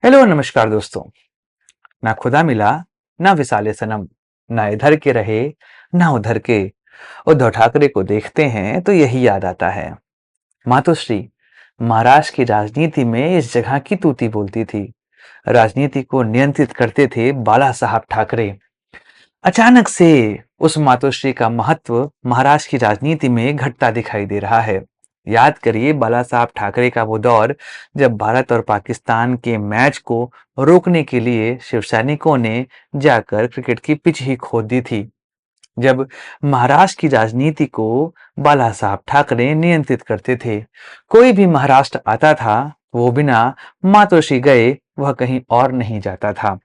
Hello नमस्कार दोस्तों। ना खुदा मिला, ना विसाले सनम, ना इधर के रहे, ना उधर के। उद्धव ठाकरे को देखते हैं तो यही याद आता है। मातोश्री महाराष्ट्र की राजनीति में इस जगह की तूती बोलती थी। राजनीति को नियंत्रित करते थे बाला साहब ठाकरे। अचानक से उस मातोश्री का महत्व महाराष्ट्र की राजनीति में घटता दिखाई दे रहा है। याद करिए बाला साहब ठाकरे का वो दौर जब भारत और पाकिस्तान के मैच को रोकने के लिए शिव सैनिकों ने जाकर क्रिकेट की पिच ही खोद दी थी। जब महाराष्ट्र की राजनीति को बाला साहब ठाकरे नियंत्रित करते थे। कोई भी महाराष्ट्र आता था वो बिना मातोश्री गए वह कहीं और नहीं जाता था।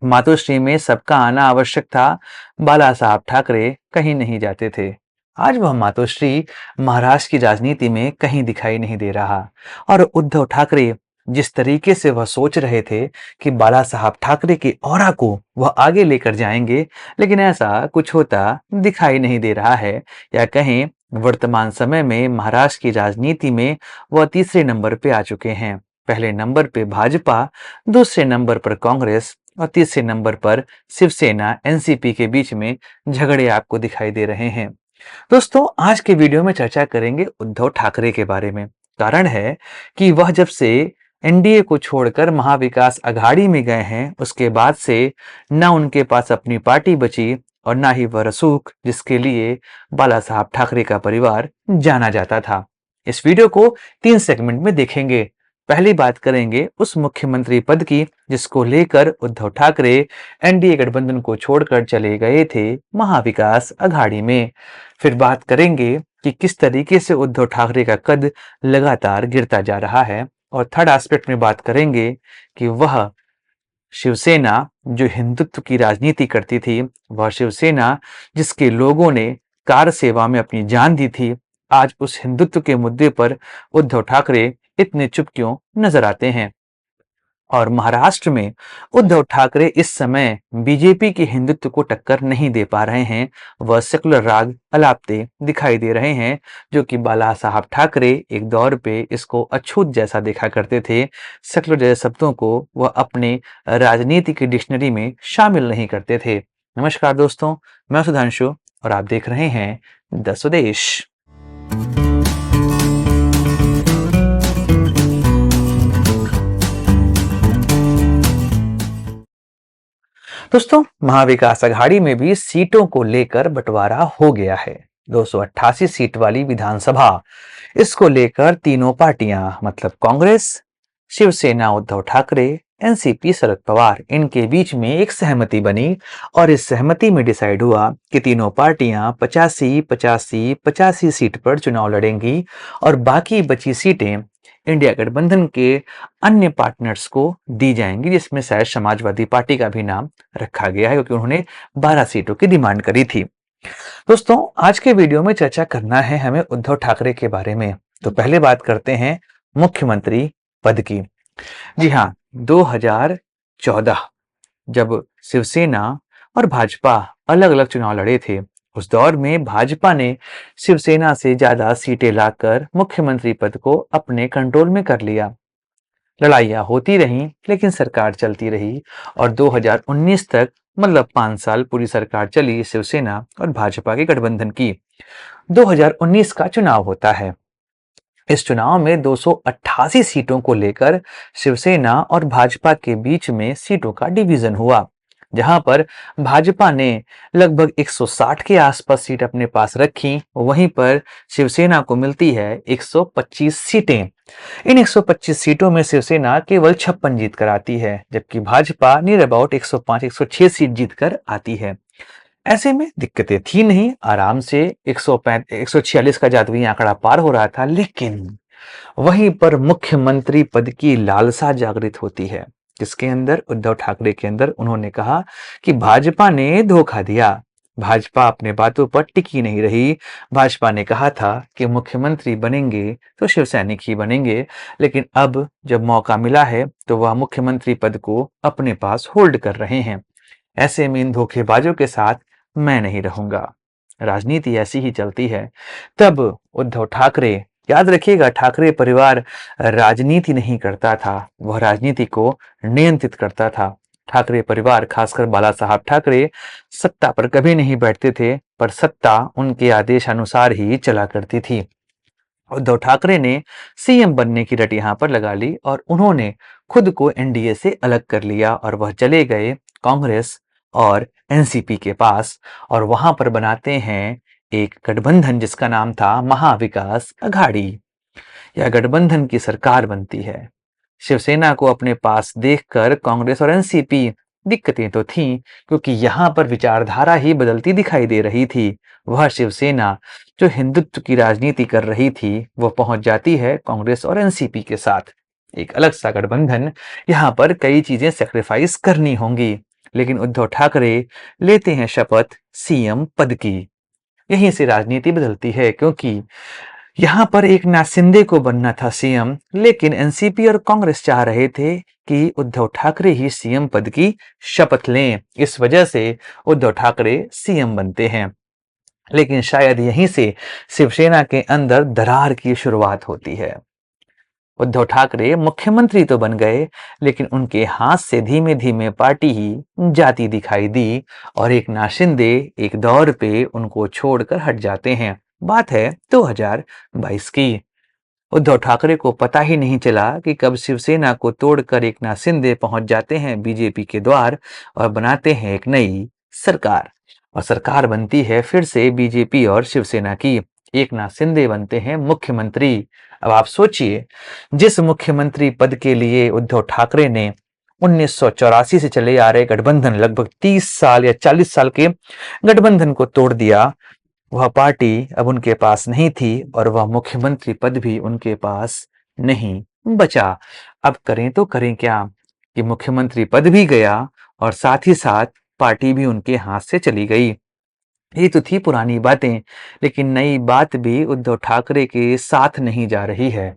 मातोश्री में सबका आना आवश्यक था। बाला साहब ठाकरे कहीं नहीं जाते थे। आज वह मातोश्री महाराष्ट्र की राजनीति में कहीं दिखाई नहीं दे रहा। और उद्धव ठाकरे जिस तरीके से वह सोच रहे थे कि बाला साहब ठाकरे की ऑरा को वह आगे लेकर जाएंगे, लेकिन ऐसा कुछ होता दिखाई नहीं दे रहा है। या कहें वर्तमान समय में महाराष्ट्र की राजनीति में वह तीसरे नंबर पे आ चुके हैं। पहले नंबर पे भाजपा, दूसरे नंबर पर कांग्रेस और तीसरे नंबर पर शिवसेना एनसीपी के बीच में झगड़े आपको दिखाई दे रहे हैं। दोस्तों, आज के वीडियो में चर्चा करेंगे उद्धव ठाकरे के बारे में। कारण है कि वह जब से एनडीए को छोड़कर महाविकास अघाड़ी में गए हैं, उसके बाद से न उनके पास अपनी पार्टी बची और ना ही वह रसूख जिसके लिए बाला साहब ठाकरे का परिवार जाना जाता था। इस वीडियो को 3 सेगमेंट में देखेंगे। पहली बात करेंगे उस मुख्यमंत्री पद की जिसको लेकर उद्धव ठाकरे एनडीए गठबंधन को छोड़कर चले गए थे महाविकास अघाड़ी में। फिर बात करेंगे कि किस तरीके से उद्धव ठाकरे का कद लगातार गिरता जा रहा है। और थर्ड एस्पेक्ट में बात करेंगे कि वह शिवसेना जो हिंदुत्व की राजनीति करती थी, वह शिवसेना जिसके लोगों ने कार सेवा में अपनी जान दी थी, आज उस हिंदुत्व के मुद्दे पर उद्धव ठाकरे इतने चुप क्यों नजर आते हैं। और महाराष्ट्र में उद्धव ठाकरे इस समय बीजेपी के हिंदुत्व को टक्कर नहीं दे पा रहे हैं। वह सेकुलर राग अलापते दिखाई दे रहे हैं, जो कि बाला साहब ठाकरे एक दौर पे इसको अछूत जैसा देखा करते थे। सेकुलर जैसे शब्दों को वह अपने राजनीति की डिक्शनरी में शामिल नहीं करते थे। नमस्कार दोस्तों, मैं सुधांशु और आप देख रहे हैं द स्वदेश। दोस्तों, महाविकास अघाड़ी में भी सीटों को लेकर बंटवारा हो गया है। 288 सीट वाली विधानसभा, इसको लेकर तीनों पार्टियां मतलब कांग्रेस, शिवसेना उद्धव ठाकरे, एनसीपी शरद पवार, इनके बीच में एक सहमति बनी और इस सहमति में डिसाइड हुआ कि तीनों पार्टियां 85-85-85 सीट पर चुनाव लड़ेंगी और बाकी बची सीटें इंडिया गठबंधन के अन्य पार्टनर्स को दी जाएंगी, जिसमें शायद समाजवादी पार्टी का भी नाम रखा गया है क्योंकि उन्होंने 12 सीटों की डिमांड करी थी। दोस्तों, आज के वीडियो में चर्चा करना है हमें उद्धव ठाकरे के बारे में। तो पहले बात करते हैं मुख्यमंत्री पद की। जी हाँ, 2014 जब शिवसेना और भाजपा अलग अलग चुनाव लड़े थे, उस दौर में भाजपा ने शिवसेना से ज्यादा सीटें लाकर मुख्यमंत्री पद को अपने कंट्रोल में कर लिया। लड़ाइयां होती रहीं लेकिन सरकार चलती रही और 2019 तक मतलब 5 साल पूरी सरकार चली शिवसेना और भाजपा के गठबंधन की। 2019 का चुनाव होता है। इस चुनाव में 288 सीटों को लेकर शिवसेना और भाजपा के बीच में सीटों का डिवीजन हुआ, जहां पर भाजपा ने लगभग 160 के आसपास सीट अपने पास रखी। वहीं पर शिवसेना को मिलती है 125 सीटें। इन 125 सीटों में शिवसेना केवल 56 जीत कर आती है, जबकि भाजपा नियर अबाउट 105-106 सीट जीतकर आती है। ऐसे में दिक्कतें थी नहीं, आराम से 146 का जादुई आंकड़ा पार हो रहा था। लेकिन वहीं पर मुख्यमंत्री पद की लालसा जागृत होती है, जिसके अंदर उद्धव ठाकरे के अंदर उन्होंने कहा कि भाजपा ने धोखा दिया, भाजपा अपने बातों पर टिकी नहीं रही। भाजपा ने कहा था कि मुख्यमंत्री बनेंगे तो शिव सैनिक ही बनेंगे, लेकिन अब जब मौका मिला है तो वह मुख्यमंत्री पद को अपने पास होल्ड कर रहे हैं। ऐसे में इन धोखेबाजों के साथ मैं नहीं रहूंगा। राजनीति ऐसी ही चलती है। तब उद्धव ठाकरे याद रखिएगा, ठाकरे परिवार राजनीति नहीं करता था, वह राजनीति को नियंत्रित करता था। ठाकरे परिवार, खासकर बाला साहब ठाकरे, सत्ता पर कभी नहीं बैठते थे, पर सत्ता उनके आदेशानुसार ही चला करती थी। उद्धव ठाकरे ने सीएम बनने की रट यहाँ पर लगा ली और उन्होंने खुद को एनडीए से अलग कर लिया और वह चले गए कांग्रेस और एनसीपी के पास, और वहां पर बनाते हैं एक गठबंधन जिसका नाम था महाविकास अघाड़ी। यह गठबंधन की सरकार बनती है। शिवसेना को अपने पास देखकर कांग्रेस और एनसीपी, दिक्कतें तो थीं, क्योंकि यहाँ पर विचारधारा ही बदलती दिखाई दे रही थी। वह शिवसेना जो हिंदुत्व की राजनीति कर रही थी, वह पहुंच जाती है कांग्रेस और एनसीपी के साथ। एक अलग सा गठबंधन, यहाँ पर कई चीजें सेक्रीफाइस करनी होंगी, लेकिन उद्धव ठाकरे लेते हैं शपथ सीएम पद की। यहीं से राजनीति बदलती है, क्योंकि यहाँ पर एक नासिंदे को बनना था सीएम, लेकिन एनसीपी और कांग्रेस चाह रहे थे कि उद्धव ठाकरे ही सीएम पद की शपथ लें। इस वजह से उद्धव ठाकरे सीएम बनते हैं। लेकिन शायद यहीं से शिवसेना के अंदर दरार की शुरुआत होती है। उद्धव ठाकरे मुख्यमंत्री तो बन गए, लेकिन उनके हाथ से धीमे धीमे पार्टी ही जाती दिखाई दी और एक नाशिंदे एक दौर पे उनको छोड़कर हट जाते हैं। बात है 2022 की। उद्धव ठाकरे को पता ही नहीं चला कि कब शिवसेना को तोड़कर एक नाथ शिंदे पहुंच जाते हैं बीजेपी के द्वार और बनाते हैं एक नई सरकार। और सरकार बनती है फिर से बीजेपी और शिवसेना की। एक नाथ शिंदे बनते हैं मुख्यमंत्री। अब आप सोचिए, जिस मुख्यमंत्री पद के लिए उद्धव ठाकरे ने 1984 से चले आ रहे गठबंधन, लगभग 30 साल या 40 साल के गठबंधन को तोड़ दिया, वह पार्टी अब उनके पास नहीं थी और वह मुख्यमंत्री पद भी उनके पास नहीं बचा। अब करें तो करें क्या, कि मुख्यमंत्री पद भी गया और साथ ही साथ पार्टी भी उनके हाथ से चली गई। ये तो थी पुरानी बातें, लेकिन नई बात भी उद्धव ठाकरे के साथ नहीं जा रही है,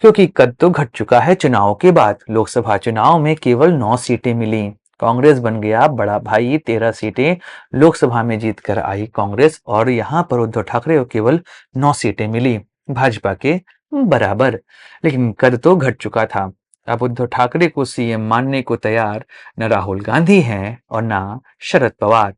क्योंकि कद तो घट चुका है। चुनाव के बाद लोकसभा चुनाव में केवल 9 सीटें मिली। कांग्रेस बन गया बड़ा भाई, 13 सीटें लोकसभा में जीतकर आई कांग्रेस, और यहाँ पर उद्धव ठाकरे को केवल 9 सीटें मिली, भाजपा के बराबर। लेकिन कद तो घट चुका था। अब उद्धव ठाकरे को सीएम मानने को तैयार न राहुल गांधी हैं और न शरद पवार।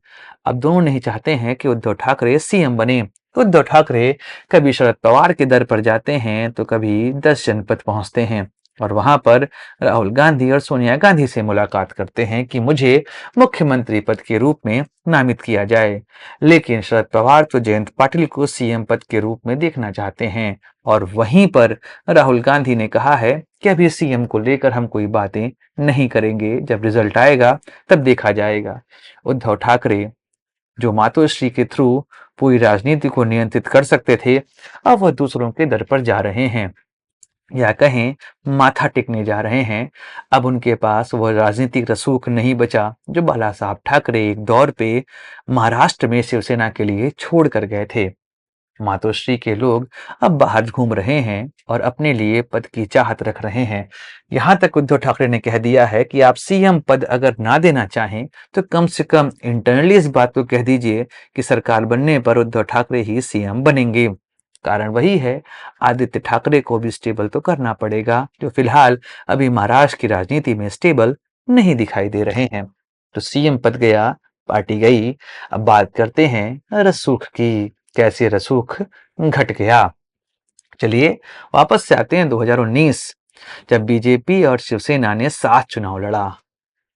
अब दोनों नहीं चाहते हैं कि उद्धव ठाकरे सीएम बने। उद्धव ठाकरे कभी शरद पवार के दर पर जाते हैं तो कभी 10 जनपद पहुंचते हैं और वहां पर राहुल गांधी और सोनिया गांधी से मुलाकात करते हैं कि मुझे मुख्यमंत्री पद के रूप में नामित किया जाए। लेकिन शरद पवार तो जयंत पाटिल को सीएम पद के रूप में देखना चाहते हैं, और वहीं पर राहुल गांधी ने कहा है कि अभी सीएम को लेकर हम कोई बातें नहीं करेंगे, जब रिजल्ट आएगा तब देखा जाएगा। उद्धव ठाकरे जो मातोश्री के थ्रू पूरी राजनीति को नियंत्रित कर सकते थे, अब वह दूसरों के दर पर जा रहे हैं, या कहें माथा टेकने जा रहे हैं। अब उनके पास वह राजनीतिक रसूख नहीं बचा जो बाला साहब ठाकरे एक दौर पे महाराष्ट्र में शिवसेना के लिए छोड़ कर गए थे। मातोश्री के लोग अब बाहर घूम रहे हैं और अपने लिए पद की चाहत रख रहे हैं। यहाँ तक उद्धव ठाकरे ने कह दिया है कि आप सीएम पद अगर ना देना चाहें तो कम से कम इंटरनली इस बात को कह दीजिए कि सरकार बनने पर उद्धव ठाकरे ही सीएम बनेंगे। कारण वही है, आदित्य ठाकरे को भी स्टेबल तो करना पड़ेगा, जो फिलहाल अभी महाराष्ट्र की राजनीति में स्टेबल नहीं दिखाई दे रहे हैं। तो सीएम पद गया, पार्टी गई। अब बात करते हैं रसूख की। कैसे रसूख घट गया। चलिए वापस से आते हैं 2019, जब बीजेपी और शिवसेना ने साथ चुनाव लड़ा।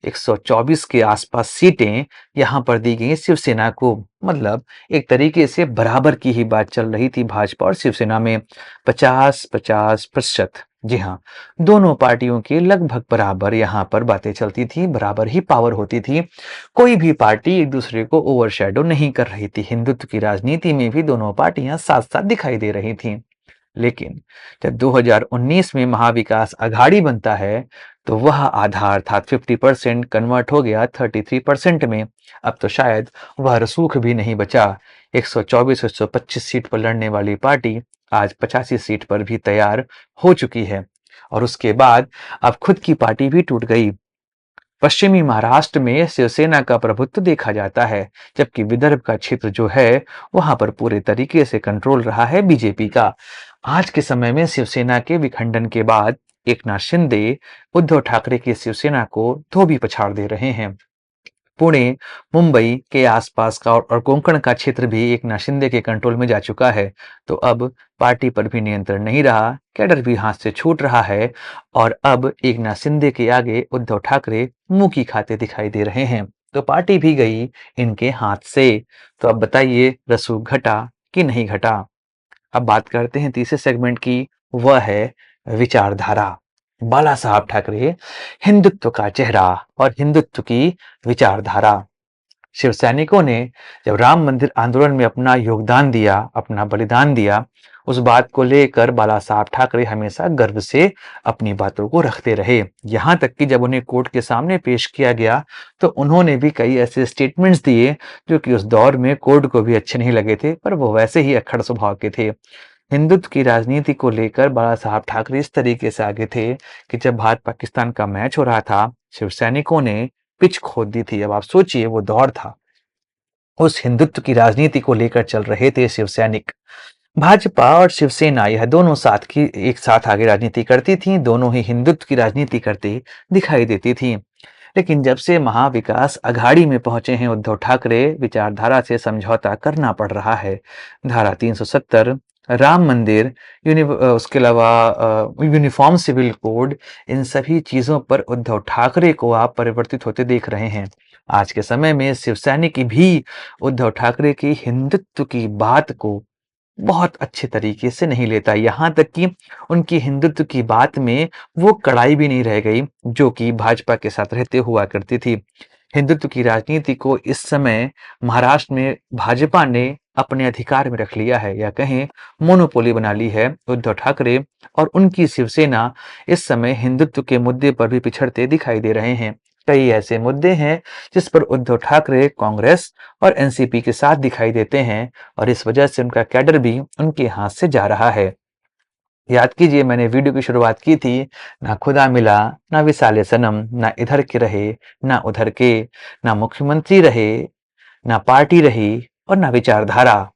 124 के आसपास सीटें यहां पर दी गई शिवसेना को। मतलब एक तरीके से बराबर की ही बात चल रही थी भाजपा और शिवसेना में, 50-50%। जी हाँ, दोनों पार्टियों की लगभग बराबर यहाँ पर बातें चलती थी, बराबर ही पावर होती थी। कोई भी पार्टी एक दूसरे को ओवरशैडो नहीं कर रही थी। हिंदुत्व की राजनीति में भी दोनों पार्टियां साथ साथ दिखाई दे रही थीं। लेकिन जब 2019 में महाविकास अघाड़ी बनता है तो वह आधार था 50% कन्वर्ट हो गया 33% में। अब तो शायद वह रसूख भी नहीं बचा। 124-125 सीट पर लड़ने वाली पार्टी आज 85 सीट पर भी तैयार हो चुकी है, और उसके बाद अब खुद की पार्टी भी टूट गई। पश्चिमी महाराष्ट्र में शिवसेना का प्रभुत्व देखा जाता है, जबकि विदर्भ का क्षेत्र जो है वहां पर पूरे तरीके से कंट्रोल रहा है बीजेपी का। आज के समय में शिवसेना के विखंडन के बाद एकनाथ शिंदे उद्धव ठाकरे की शिवसेना को धोबी पछाड़ दे रहे हैं। पुणे, मुंबई के आसपास का और कोंकण का क्षेत्र भी एकनाथ शिंदे के कंट्रोल में जा चुका है। तो अब पार्टी पर भी नियंत्रण नहीं रहा, कैडर भी हाथ से छूट रहा है और अब एकनाथ शिंदे के आगे उद्धव ठाकरे मुंह की खाते दिखाई दे रहे हैं। तो पार्टी भी गई इनके हाथ से। तो अब बताइए, रसूख घटा कि नहीं घटा? अब बात करते हैं तीसरे सेगमेंट की, वह है विचारधारा। बाला साहब ठाकरे, हिंदुत्व का चेहरा और हिंदुत्व की विचारधारा। शिव सैनिकों ने जब राम मंदिर आंदोलन में अपना योगदान दिया, अपना बलिदान दिया, उस बात को लेकर बाला साहब ठाकरे हमेशा गर्व से अपनी बातों को रखते रहे। यहाँ तक कि जब उन्हें कोर्ट के सामने पेश किया गया तो उन्होंने भी कई ऐसे स्टेटमेंट्स दिए जो कि उस दौर में कोर्ट को भी अच्छे नहीं लगे थे, पर वो वैसे ही अक्खड़ स्वभाव के थे। हिंदुत्व की राजनीति को लेकर बाला साहब ठाकरे इस तरीके से आगे थे कि जब भारत पाकिस्तान का मैच हो रहा था, शिव सैनिकों ने पिच खोद दी थी। अब आप सोचिए, वो दौर था, उस हिंदुत्व की राजनीति को लेकर चल रहे थे शिव सैनिक। भाजपा और शिवसेना यह दोनों साथ की एक साथ आगे राजनीति करती थीं, दोनों ही हिंदुत्व की राजनीति करते दिखाई देती थीं। लेकिन जब से महाविकास अघाड़ी में पहुंचे हैं उद्धव ठाकरे, विचारधारा से समझौता करना पड़ रहा है। धारा 370, राम मंदिर, उसके अलावा यूनिफॉर्म सिविल कोड, इन सभी चीजों पर उद्धव ठाकरे को आप परिवर्तित होते देख रहे हैं। आज के समय में शिव सैनिक भी उद्धव ठाकरे की हिंदुत्व की बात को बहुत अच्छे तरीके से नहीं लेता। यहाँ तक कि उनकी हिंदुत्व की बात में वो कड़ाई भी नहीं रह गई जो कि भाजपा के साथ रहते हुआ करती थी। हिंदुत्व की राजनीति को इस समय महाराष्ट्र में भाजपा ने अपने अधिकार में रख लिया है, या कहें मोनोपोली बना ली है। उद्धव ठाकरे और उनकी शिवसेना इस समय हिंदुत्व के मुद्दे पर भी पिछड़ते दिखाई दे रहे हैं। कई ऐसे मुद्दे हैं जिस पर उद्धव ठाकरे कांग्रेस और एनसीपी के साथ दिखाई देते हैं और इस वजह से उनका कैडर भी उनके हाथ से जा रहा है। याद कीजिए, मैंने वीडियो की शुरुआत की थी, ना खुदा मिला, ना विसाले सनम, ना इधर के रहे, ना उधर के, ना मुख्यमंत्री रहे, ना पार्टी रही और ना विचारधारा।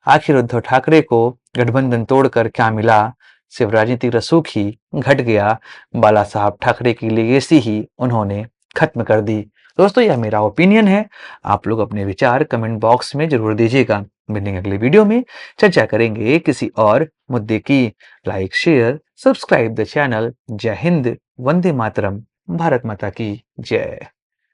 आखिर उद्धव ठाकरे को गठबंधन तोड़कर क्या मिला? सिर्फ राजनीतिक रसूख ही घट गया। बाला साहब ठाकरे की लेगेसी ही उन्होंने खत्म कर दी। दोस्तों, यह मेरा ओपिनियन है। आप लोग अपने विचार कमेंट बॉक्स में जरूर दीजिएगा। मिलेंगे अगले वीडियो में, चर्चा करेंगे किसी और मुद्दे की। Like, share, subscribe the channel. जय हिंद, वंदे मातरम, भारत माता की जय।